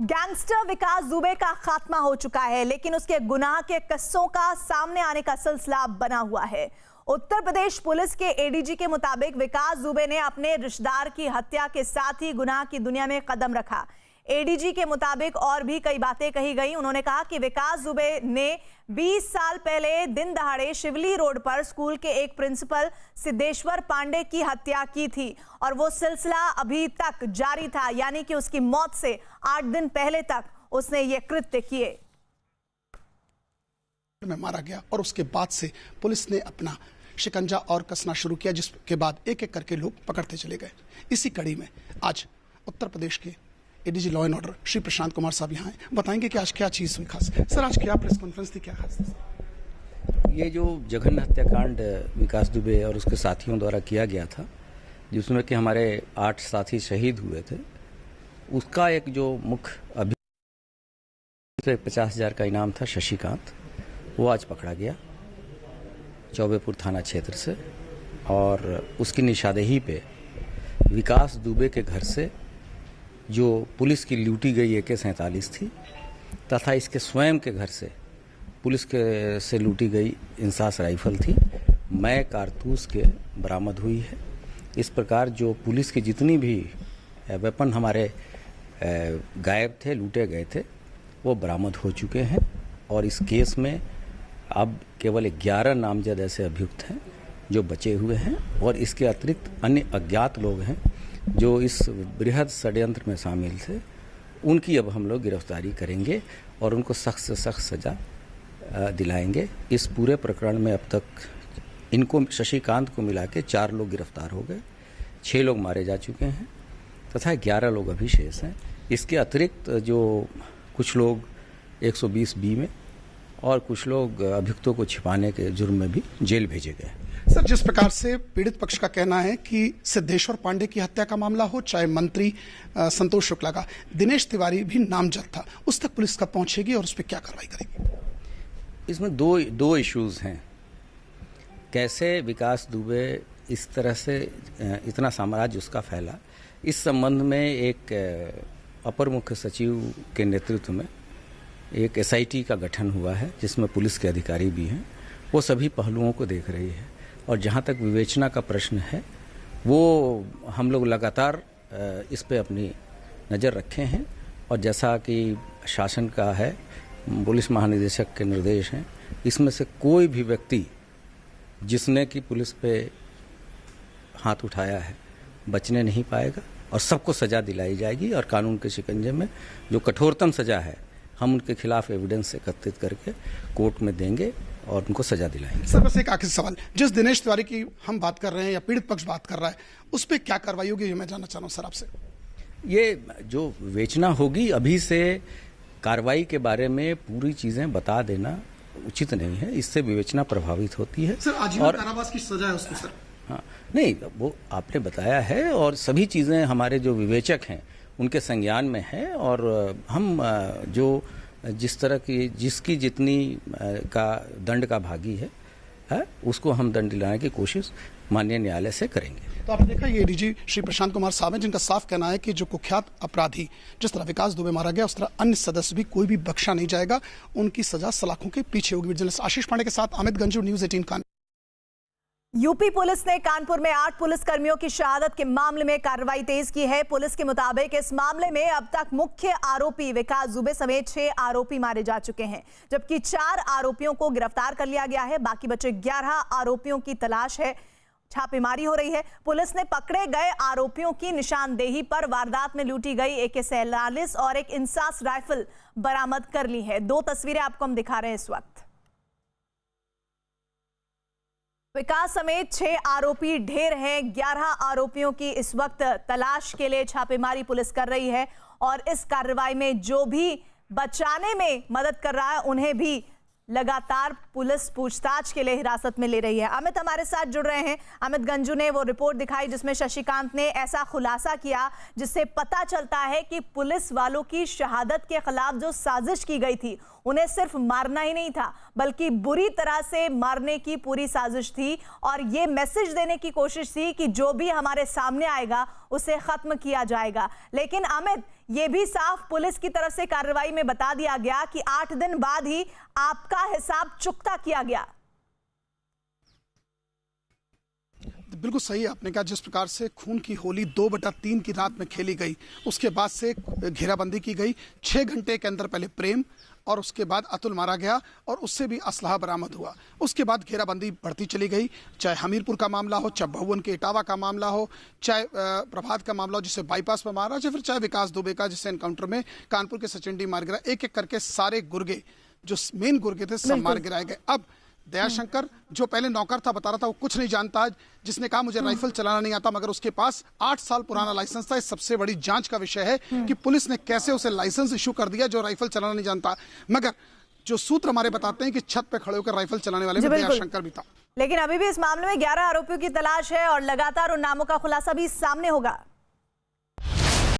Gangster विकास दुबे का खात्मा हो चुका है, लेकिन उसके गुनाह के किस्सों का सामने आने का सिलसिला बना हुआ है। उत्तर प्रदेश पुलिस के एडीजी के मुताबिक विकास दुबे ने अपने रिश्तेदार की हत्या के साथ ही गुनाह की दुनिया में कदम रखा। एडीजी के मुताबिक और भी कई बातें कही गई। उन्होंने कहा कि विकास दुबे ने 20 साल पहले दिन दहाड़े शिवली रोड पर स्कूल के एक प्रिंसिपल सिद्धेश्वर पांडे की हत्या की थी और वो सिलसिला अभी तक जारी था, यानी कि उसकी मौत से 8 दिन पहले तक उसने ये कृत्य किए। में मारा गया और उसके बाद से पुलिस ने अपना शिकंजा और कसना शुरू किया, जिसके बाद एक एक करके लोग पकड़ते चले गए। इसी कड़ी में आज उत्तर प्रदेश के ADG law and order Shri Prashant Kumar साहब यहाँ हैं। बताएंगे कि आज क्या चीज़ हुई खास। सर, आज क्या प्रेस कॉन्फ्रेंस थी, क्या खास? ये जो जघन्य हत्याकांड विकास दुबे और उसके साथियों द्वारा किया गया था, जिसमें कि हमारे 8 साथी शहीद हुए थे, उसका एक जो मुख्य अभियुक्त 50,000 का इनाम था शशिकांत, वो आज पकड़ा गया चौबेपुर थाना क्षेत्र से। और उसकी निशानदेही पे विकास दुबे के घर से जो पुलिस की लूटी गई AK-47 थी तथा इसके स्वयं के घर से पुलिस के से लूटी गई इंसास राइफल थी, मय कारतूस के बरामद हुई है। इस प्रकार जो पुलिस की जितनी भी वेपन हमारे गायब थे, लूटे गए थे, वो बरामद हो चुके हैं। और इस केस में अब केवल 11 नामजद ऐसे अभियुक्त हैं जो बचे हुए हैं और इसके अतिरिक्त अन्य अज्ञात लोग हैं जो इस बृहद षड्यंत्र में शामिल थे। उनकी अब हम लोग गिरफ्तारी करेंगे और उनको सख्त से सख्त सजा दिलाएंगे। इस पूरे प्रकरण में अब तक इनको शशिकांत को मिला के 4 लोग गिरफ्तार हो गए, 6 लोग मारे जा चुके हैं तथा 11 लोग अभी शेष हैं। इसके अतिरिक्त जो कुछ लोग 120B में और कुछ लोग अभियुक्तों को छिपाने के जुर्म में भी जेल भेजे गए। सर, जिस प्रकार से पीड़ित पक्ष का कहना है कि सिद्धेश्वर पांडे की हत्या का मामला हो, चाहे मंत्री संतोष शुक्ला का, दिनेश तिवारी भी नामजद था, उस तक पुलिस कब पहुंचेगी और उस पर क्या कार्रवाई करेगी? इसमें दो इश्यूज हैं। कैसे विकास दुबे इस तरह से इतना साम्राज्य उसका फैला, इस संबंध में एक अपर मुख्य सचिव के नेतृत्व में एक SIT का गठन हुआ है, जिसमें पुलिस के अधिकारी भी हैं। वो सभी पहलुओं को देख रही है और जहाँ तक विवेचना का प्रश्न है, वो हम लोग लगातार इस पे अपनी नज़र रखे हैं। और जैसा कि शासन का है, पुलिस महानिदेशक के निर्देश हैं, इसमें से कोई भी व्यक्ति जिसने कि पुलिस पे हाथ उठाया है बचने नहीं पाएगा और सबको सज़ा दिलाई जाएगी। और कानून के शिकंजे में जो कठोरतम सज़ा है, हम उनके खिलाफ एविडेंस एकत्रित करके कोर्ट में देंगे और उनको सजा दिलाएंगे। सर, बस एक आखिरी सवाल, जिस दिनेश तिवारी की हम बात कर रहे हैं या पीड़ित पक्ष बात कर रहा है, उस पर क्या कार्रवाई होगी, ये मैं जानना चाह रहा हूँ सर आपसे। ये जो विवेचना होगी, अभी से कार्रवाई के बारे में पूरी चीजें बता देना उचित नहीं है, इससे विवेचना प्रभावित होती है। सर, आजीवन कारावास की सजा है उसको सर? हाँ, नहीं, वो आपने बताया है और सभी चीजें हमारे जो विवेचक हैं उनके संज्ञान में है। और हम जो जिस तरह की जिसकी जितनी का दंड का भागी है उसको हम दंड दिलाने की कोशिश माननीय न्यायालय से करेंगे। तो आपने देखा, ये एडीजी श्री प्रशांत कुमार साहब हैं, जिनका साफ कहना है कि जो कुख्यात अपराधी, जिस तरह विकास दुबे मारा गया, उस तरह अन्य सदस्य भी कोई भी बख्शा नहीं जाएगा, उनकी सजा सलाखों के पीछे होगी। जर्नलिस्ट आशीष पांडे के साथ Amit Ganju, news 18 Kanpur. UP police ने कानपुर में 8 पुलिसकर्मियों की शहादत के मामले में कार्रवाई तेज की है। पुलिस के मुताबिक इस मामले में अब तक मुख्य आरोपी विकास दुबे समेत 6 आरोपी मारे जा चुके हैं, जबकि 4 आरोपियों को गिरफ्तार कर लिया गया है। बाकी बचे 11 आरोपियों की तलाश है, छापेमारी हो रही है। पुलिस ने पकड़े गए आरोपियों की निशानदेही पर वारदात में लूटी गई AK-47 और एक इंसास राइफल बरामद कर ली है। 2 तस्वीरें आपको हम दिखा रहे हैं इस वक्त। विकास समेत 6 आरोपी ढेर हैं। 11 आरोपियों की इस वक्त तलाश के लिए छापेमारी पुलिस कर रही है और इस कार्रवाई में जो भी बचाने में मदद कर रहा है, उन्हें भी लगातार पुलिस पूछताछ के लिए हिरासत में ले रही है। अमित हमारे साथ जुड़ रहे हैं। अमित गंजू ने वो रिपोर्ट दिखाई जिसमें शशिकांत ने ऐसा खुलासा किया जिससे पता चलता है कि पुलिस वालों की शहादत के खिलाफ जो साजिश की गई थी, उन्हें सिर्फ मारना ही नहीं था बल्कि बुरी तरह से मारने की पूरी साजिश थी और ये मैसेज देने की कोशिश थी कि जो भी हमारे सामने आएगा उसे खत्म किया जाएगा। लेकिन अमित, ये भी साफ पुलिस की तरफ से कार्रवाई में बता दिया गया कि 8 दिन बाद ही आपका हिसाब चुकता किया गया। बिल्कुल सही आपने कहा। जिस प्रकार से खून की होली 2/3 की रात में खेली गई, उसके बाद से घेराबंदी की गई, 6 घंटे के अंदर पहले प्रेम और उसके बाद अतुल मारा गया और उससे भी असलहा बरामद हुआ। उसके बाद घेराबंदी बढ़ती चली गई, चाहे हमीरपुर का मामला हो, चाहे भवन के इटावा का मामला हो, चाहे प्रभात का मामला हो जिसे बाईपास पर मारा, या फिर चाहे विकास दुबे का जिसे एनकाउंटर में कानपुर के सचिन डी मार गिरा। एक एक करके सारे गुर्गे जो मेन गुर्गे थे सब मार गिराए गए। अब दयाशंकर जो पहले नौकर था बता रहा था वो कुछ नहीं जानता, जिसने कहा मुझे राइफल चलाना नहीं आता, मगर उसके पास 8 साल पुराना लाइसेंस था। इस सबसे बड़ी जांच का विषय है कि पुलिस ने कैसे उसे लाइसेंस इशू कर दिया जो राइफल चलाना नहीं जानता। मगर जो सूत्र हमारे बताते हैं कि छत पे खड़े होकर राइफल चलाने वाले में दयाशंकर भी था। लेकिन अभी भी इस मामले में 11 आरोपियों की तलाश है और लगातार उन नामों का खुलासा भी सामने होगा।